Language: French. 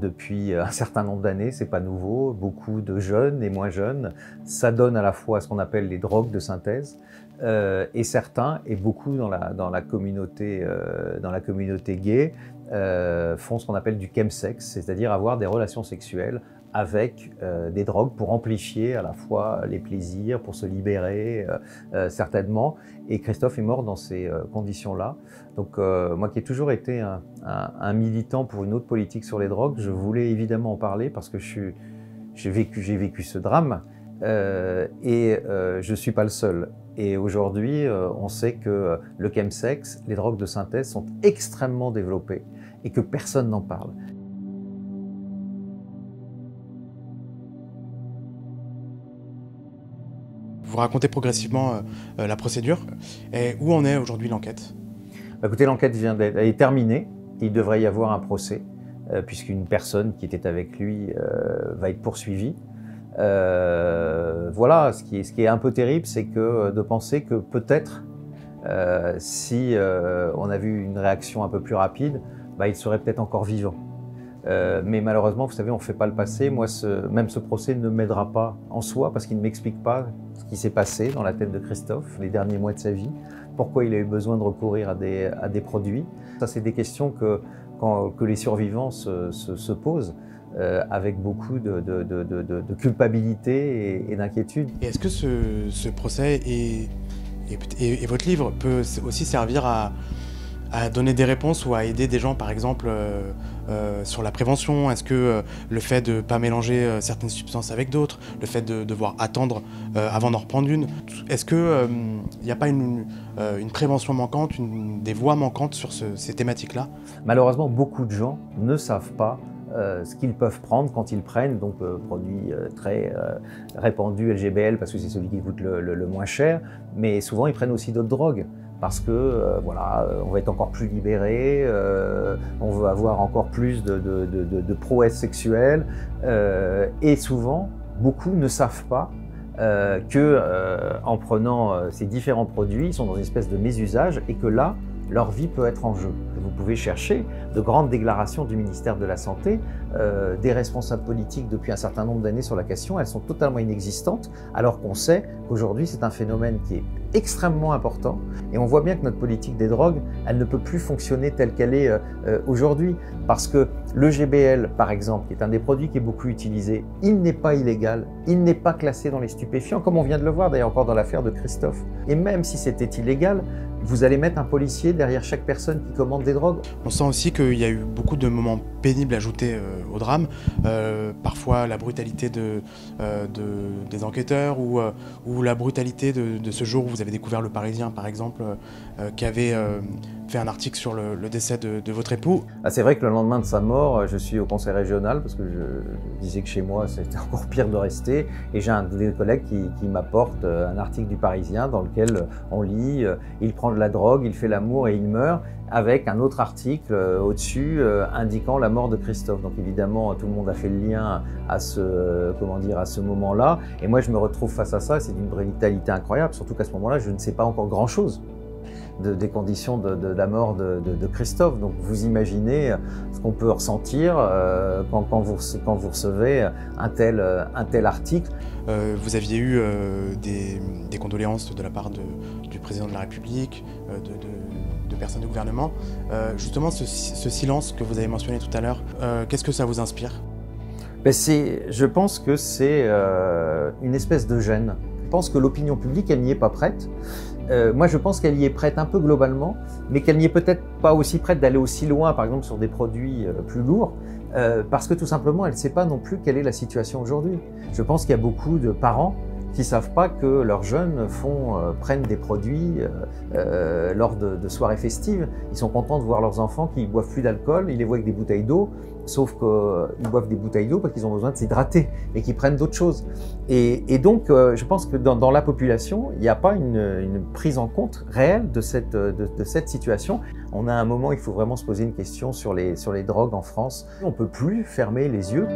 depuis un certain nombre d'années, c'est pas nouveau, beaucoup de jeunes et moins jeunes s'adonnent à la fois à ce qu'on appelle les drogues de synthèse, et certains, et beaucoup dans la communauté gay, font ce qu'on appelle du chemsex, c'est-à-dire avoir des relations sexuelles avec des drogues pour amplifier à la fois les plaisirs, pour se libérer certainement. Et Christophe est mort dans ces conditions-là. Donc moi qui ai toujours été un militant pour une autre politique sur les drogues, je voulais évidemment en parler parce que j'ai vécu ce drame et je ne suis pas le seul. Et aujourd'hui, on sait que le chemsex, les drogues de synthèse sont extrêmement développées et que personne n'en parle. Vous racontez progressivement la procédure. Et où en est aujourd'hui l'enquête? Écoutez, l'enquête est terminée. Il devrait y avoir un procès, puisqu'une personne qui était avec lui va être poursuivie. Voilà, ce qui est un peu terrible, c'est de penser que peut-être, si on a vu une réaction un peu plus rapide, il serait peut-être encore vivant. Mais malheureusement, vous savez, on ne fait pas le passé. Moi, même ce procès ne m'aidera pas en soi, parce qu'il ne m'explique pas ce qui s'est passé dans la tête de Christophe les derniers mois de sa vie, pourquoi il a eu besoin de recourir à des produits. Ça, c'est des questions que les survivants se posent avec beaucoup de culpabilité et d'inquiétude. Et est-ce que ce procès et votre livre peut aussi servir à donner des réponses ou à aider des gens, par exemple, sur la prévention? Est-ce que le fait de ne pas mélanger certaines substances avec d'autres, le fait de devoir attendre avant d'en reprendre une, est-ce qu'il n'y a pas une prévention manquante, des voies manquantes sur ces thématiques-là? Malheureusement, beaucoup de gens ne savent pas ce qu'ils peuvent prendre quand ils prennent, donc produit très répandu, LGBL, parce que c'est celui qui coûte le moins cher, mais souvent ils prennent aussi d'autres drogues. Parce que voilà, on va être encore plus libéré, on veut avoir encore plus de prouesses sexuelles, et souvent, beaucoup ne savent pas qu'en prenant ces différents produits, ils sont dans une espèce de mésusage et que là, leur vie peut être en jeu. Vous pouvez chercher de grandes déclarations du ministère de la Santé, des responsables politiques depuis un certain nombre d'années sur la question, elles sont totalement inexistantes, alors qu'on sait qu'aujourd'hui c'est un phénomène qui est extrêmement important et on voit bien que notre politique des drogues, elle ne peut plus fonctionner telle qu'elle est aujourd'hui, parce que le GBL par exemple, qui est un des produits qui est beaucoup utilisé, il n'est pas illégal, il n'est pas classé dans les stupéfiants, comme on vient de le voir d'ailleurs encore dans l'affaire de Christophe. Et même si c'était illégal, vous allez mettre un policier derrière chaque personne qui commande des drogues. On sent aussi qu'il y a eu beaucoup de moments pénibles ajoutés au drame, parfois la brutalité des enquêteurs ou la brutalité de ce jour où vous avez découvert Le Parisien par exemple, qui avait fait un article sur le décès de votre époux. C'est vrai que le lendemain de sa mort, je suis au conseil régional parce que je disais que chez moi c'était encore pire de rester, et j'ai un des collègues qui m'apporte un article du Parisien dans lequel on lit il prend de la drogue, il fait l'amour et il meurt, avec un autre article au-dessus indiquant la mort de Christophe. Donc évidemment tout le monde a fait le lien à ce moment-là, et moi je me retrouve face à ça, c'est d'une brutalité incroyable, surtout qu'à ce moment-là je ne sais pas encore grand-chose des conditions de la mort de Christophe. Donc vous imaginez ce qu'on peut ressentir quand vous recevez un tel article. Vous aviez eu des condoléances de la part du président de la République, de personnes du gouvernement. Justement, ce silence que vous avez mentionné tout à l'heure, qu'est-ce que ça vous inspire? Je pense que c'est une espèce de gêne. Je pense que l'opinion publique, elle n'y est pas prête. Moi, je pense qu'elle y est prête un peu globalement, mais qu'elle n'y est peut-être pas aussi prête d'aller aussi loin, par exemple sur des produits plus lourds, parce que tout simplement, elle ne sait pas non plus quelle est la situation aujourd'hui. Je pense qu'il y a beaucoup de parents qui ne savent pas que leurs jeunes prennent des produits lors de soirées festives. Ils sont contents de voir leurs enfants qui ne boivent plus d'alcool, ils les voient avec des bouteilles d'eau, sauf qu'ils boivent des bouteilles d'eau parce qu'ils ont besoin de s'hydrater et qu'ils prennent d'autres choses. Et donc, je pense que dans la population, il n'y a pas une prise en compte réelle de cette situation. On a un moment, il faut vraiment se poser une question sur les drogues en France. On ne peut plus fermer les yeux.